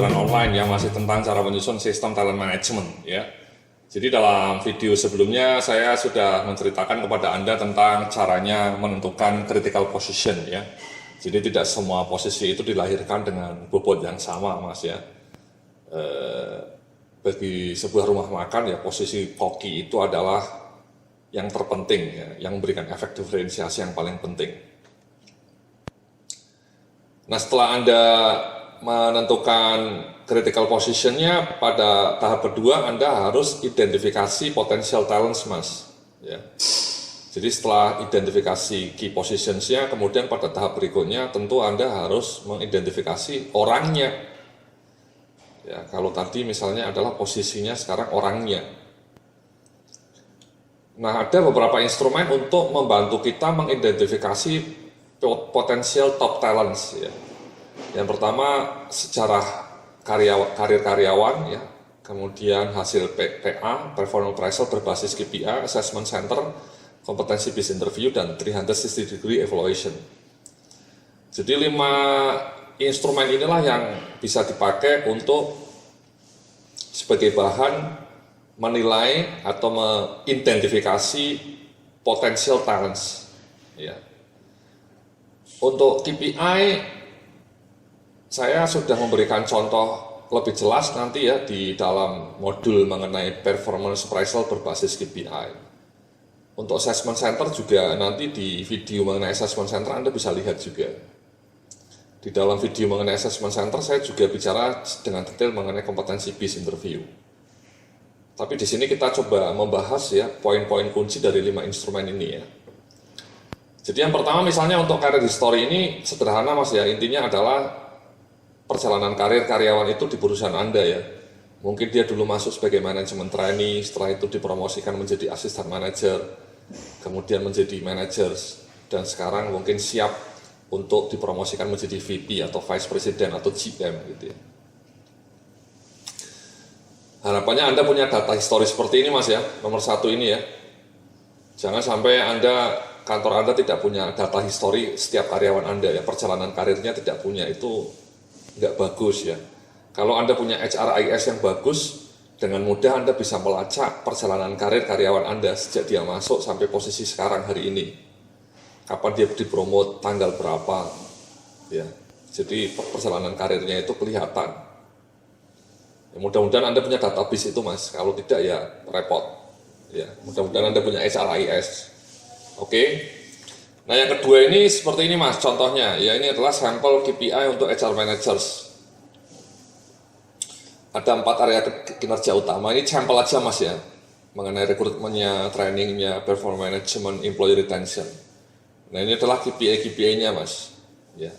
pembelajaran online yang masih tentang cara menyusun sistem talent management ya. Jadi dalam video sebelumnya saya sudah menceritakan kepada Anda tentang caranya menentukan critical position ya. Jadi tidak semua posisi itu dilahirkan dengan bobot yang sama Mas ya. Bagi sebuah rumah makan ya posisi koki itu adalah yang terpenting ya, yang memberikan efek diferensiasi yang paling penting. Nah setelah Anda menentukan critical positionnya, pada tahap kedua Anda harus identifikasi potential talents Mas ya. Jadi setelah identifikasi key positionsnya, kemudian pada tahap berikutnya tentu Anda harus mengidentifikasi orangnya ya. Kalau tadi misalnya adalah posisinya, sekarang orangnya. Nah ada beberapa instrumen untuk membantu kita mengidentifikasi potensial top talents ya. Yang pertama sejarah karir karyawan ya, kemudian hasil PA, performance appraisal berbasis KPI, assessment center, kompetensi based interview, dan 360 degree evaluation. Jadi 5 instrumen inilah yang bisa dipakai untuk sebagai bahan menilai atau mengidentifikasi potential talents ya. Untuk KPI saya sudah memberikan contoh lebih jelas nanti ya di dalam modul mengenai performance appraisal berbasis KPI. Untuk assessment center juga nanti di video mengenai assessment center Anda bisa lihat juga. Di dalam video mengenai assessment center saya juga bicara dengan detail mengenai kompetensi based interview. Tapi di sini kita coba membahas ya poin-poin kunci dari 5 instrumen ini ya. Jadi yang pertama misalnya untuk career history ini sederhana Mas ya, intinya adalah perjalanan karir karyawan itu di perusahaan Anda ya. Mungkin dia dulu masuk sebagai manajemen trainee, setelah itu dipromosikan menjadi asisten manager, kemudian menjadi manager, dan sekarang mungkin siap untuk dipromosikan menjadi VP atau Vice President atau GM gitu ya. Harapannya Anda punya data histori seperti ini Mas ya, nomor 1 ini ya. Jangan sampai kantor Anda tidak punya data histori setiap karyawan Anda ya, perjalanan karirnya tidak punya, itu nggak bagus ya. Kalau Anda punya HRIS yang bagus, dengan mudah Anda bisa melacak perjalanan karir karyawan Anda sejak dia masuk sampai posisi sekarang hari ini. Kapan dia dipromot, tanggal berapa ya. Jadi perjalanan karirnya itu kelihatan ya. Mudah-mudahan Anda punya database itu Mas, kalau tidak ya repot ya. Mudah-mudahan Anda punya HRIS. Oke. Nah yang kedua ini seperti ini Mas, contohnya ya, ini adalah sampel KPI untuk HR managers. Ada 4 area kinerja utama, ini sampel aja Mas ya, mengenai rekrutmennya, trainingnya, performance management, employee retention. Nah ini adalah KPI-nya Mas ya.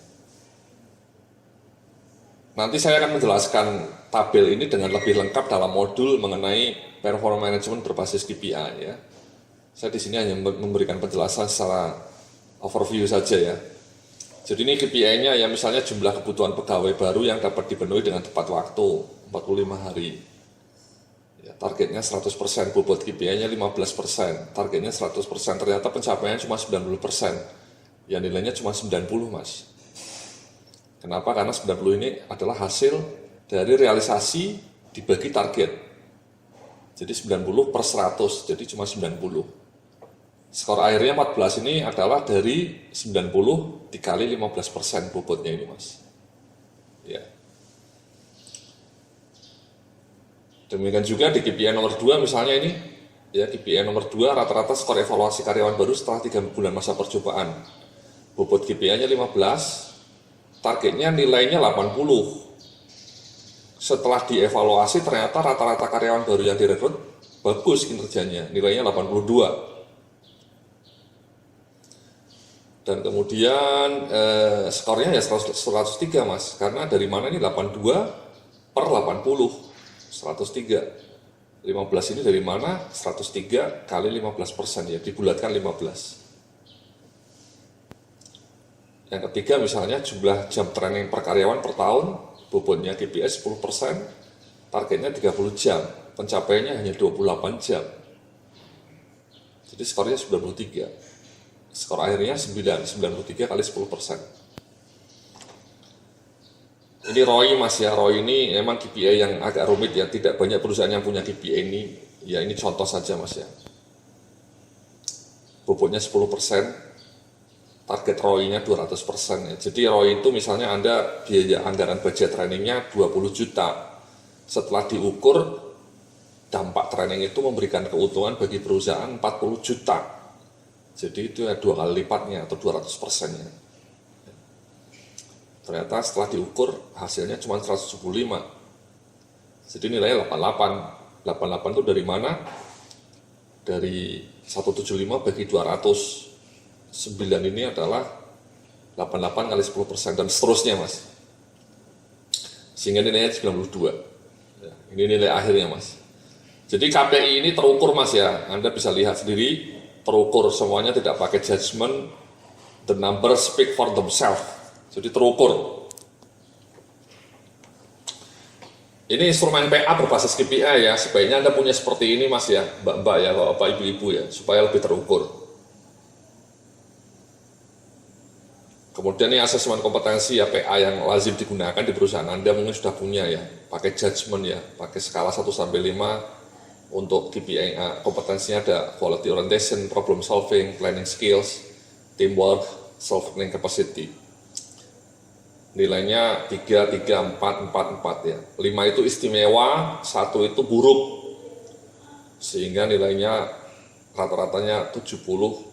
Nanti saya akan menjelaskan tabel ini dengan lebih lengkap dalam modul mengenai performance management berbasis KPI ya. Saya di sini hanya memberikan penjelasan secara overview saja ya. Jadi ini KPI-nya ya, misalnya jumlah kebutuhan pegawai baru yang dapat dipenuhi dengan tepat waktu 45 hari. Ya, targetnya 100%, bobot KPI-nya 15%, targetnya 100%, ternyata pencapaiannya cuma 90%. Ya nilainya cuma 90 Mas. Kenapa? Karena 90 ini adalah hasil dari realisasi dibagi target. Jadi 90 per 100, jadi cuma 90. Skor akhirnya 14 ini adalah dari 90 dikali 15% bobotnya ini Mas ya. Demikian juga di KPI nomor 2 misalnya ini ya, KPI nomor 2 rata-rata skor evaluasi karyawan baru setelah 3 bulan masa percobaan. Bobot KPI-nya 15, targetnya nilainya 80. Setelah dievaluasi ternyata rata-rata karyawan baru yang direkrut bagus kinerjanya, nilainya 82. Dan kemudian skornya ya 103 Mas, karena dari mana ini 82 per 80, 103. 15 ini dari mana? 103 kali 15% ya, dibulatkan 15. Yang ketiga misalnya jumlah jam training per karyawan per tahun, bobotnya KPI 10%, targetnya 30 jam, pencapaiannya hanya 28 jam. Jadi skornya 93. Skor akhirnya 93 kali 10%. Ini ROI mas ya, ROI ini memang KPI yang agak rumit ya, tidak banyak perusahaan yang punya KPI ini. Ya ini contoh saja mas ya. Bobotnya 10%, target ROI-nya 200% ya. Jadi ROI itu misalnya Anda biaya anggaran budget trainingnya 20 juta. Setelah diukur, dampak training itu memberikan keuntungan bagi perusahaan 40 juta. Jadi itu ya 2 kali lipatnya atau 200%-nya. Ternyata setelah diukur hasilnya cuma 175. Jadi nilainya 88. 88 itu dari mana? Dari 175 bagi 200. 9 ini adalah 88 kali 10% dan seterusnya mas. Sehingga nilainya 92. Ya, ini nilai akhirnya mas. Jadi KPI ini terukur mas ya. Anda bisa lihat sendiri, terukur semuanya, tidak pakai judgement. The numbers speak for themselves. Jadi terukur. Ini instrumen PA berbasis KPI ya. Sebaiknya Anda punya seperti ini mas ya, mbak-mbak ya, bapak ibu-ibu ya, supaya lebih terukur. Kemudian ini asesmen kompetensi ya, PA yang lazim digunakan di perusahaan Anda mungkin sudah punya ya, pakai judgement ya, pakai skala 1 sampai 5 untuk KPI. Kompetensinya ada quality orientation, problem solving, planning skills, teamwork, self-learning capacity. Nilainya 3, 3, 4, 4, 4 ya. 5 itu istimewa, 1 itu buruk. Sehingga nilainya rata-ratanya 70,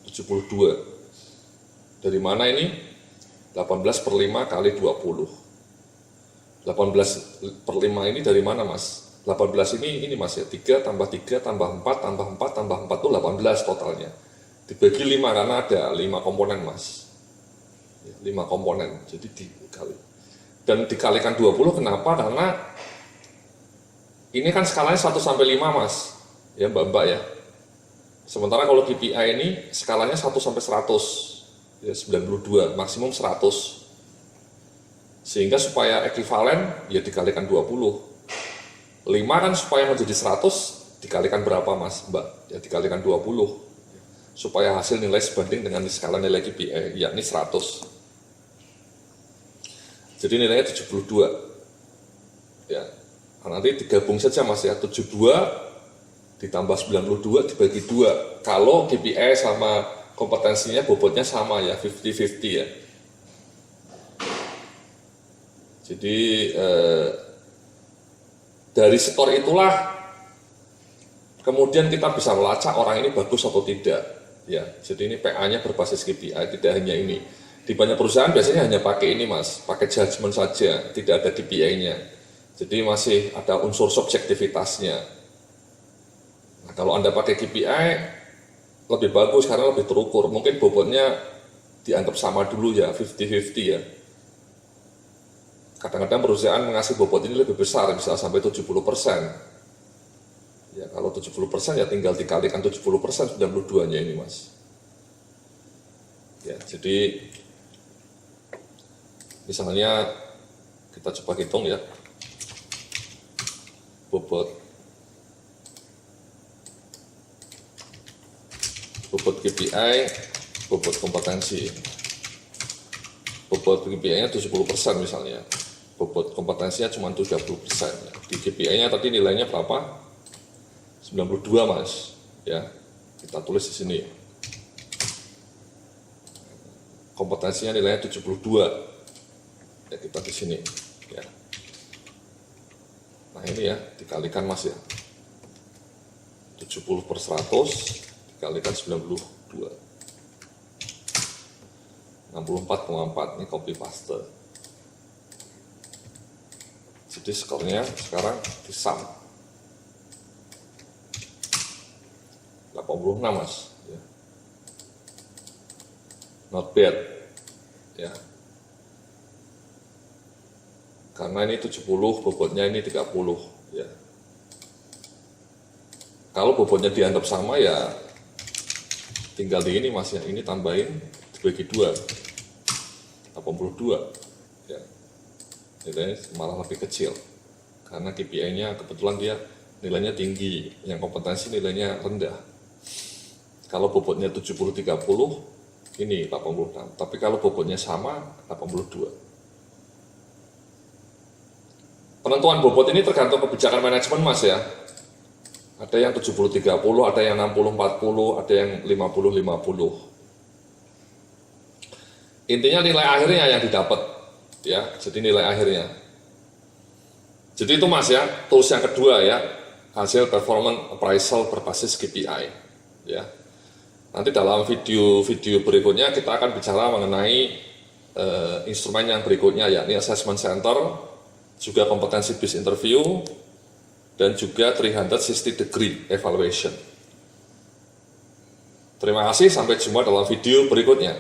72. Dari mana ini? 18 per 5 kali 20. 18 per 5 ini dari mana mas? 18 ini mas ya, 3 tambah 3 tambah 4 tambah 4 tambah 4 itu 18 totalnya. Dibagi 5 karena ada 5 komponen mas. 5 komponen, jadi dikali. Dan dikalikan 20 kenapa? Karena ini kan skalanya 1 sampai 5 mas. Ya mbak-mbak ya. Sementara kalau KPI ini skalanya 1 sampai 100. Ya 92, maksimum 100. Sehingga supaya ekivalen ya dikalikan 20. 5 kan supaya menjadi 100 dikalikan berapa mas mbak? Ya dikalikan 20. Supaya hasil nilai sebanding dengan skala nilai KPI, yakni 100. Jadi nilainya 72. Ya, nanti digabung saja mas ya, 72 ditambah 92 dibagi 2. Kalau KPI sama kompetensinya bobotnya sama ya, 50-50 ya. Jadi dari skor itulah kemudian kita bisa melacak orang ini bagus atau tidak ya. Jadi ini PA-nya berbasis KPI, tidak hanya ini. Di banyak perusahaan biasanya hanya pakai ini mas, pakai judgement saja, tidak ada KPI-nya. Jadi masih ada unsur subjektivitasnya. Nah, kalau Anda pakai KPI lebih bagus karena lebih terukur. Mungkin bobotnya dianggap sama dulu ya, 50-50 ya. Kadang-kadang perusahaan mengasih bobot ini lebih besar, bisa sampai 70%. Ya, kalau 70% ya tinggal dikalikan 70%, 92-nya ini mas. Ya, jadi misalnya kita coba hitung ya, bobot KPI, bobot kompetensi. Bobot KPI-nya 70% misalnya, bobot kompetensinya cuma 30%. Di KPI-nya tadi nilainya berapa? 92 mas. Ya, kita tulis di sini. Kompetensinya nilainya 72. Ya, kita di sini. Ya. Nah ini ya, dikalikan mas ya. 70 per 100 dikalikan 92. 64,4 ini copy paste. Jadi skornya sekarang disam 86 mas ya. Not bad ya, karena ini 70, bobotnya ini 30 ya. Kalau bobotnya dianggap sama ya tinggal di ini mas ya, ini tambahin dibagi 2, 82 ya. Nilainya malah lebih kecil karena KPI-nya kebetulan dia nilainya tinggi, yang kompetensi nilainya rendah. Kalau bobotnya 70-30 ini 86, tapi kalau bobotnya sama 82. Penentuan bobot ini tergantung kebijakan manajemen Mas ya. Ada yang 70-30, ada yang 60-40, ada yang 50-50. Intinya nilai akhirnya yang didapat ya, jadi nilai akhirnya. Jadi itu Mas ya, tools yang kedua ya, hasil performance appraisal berbasis KPI ya. Nanti dalam video berikutnya kita akan bicara mengenai instrumen yang berikutnya yakni assessment center, juga kompetensi based interview, dan juga 360 degree evaluation. Terima kasih, sampai jumpa dalam video berikutnya.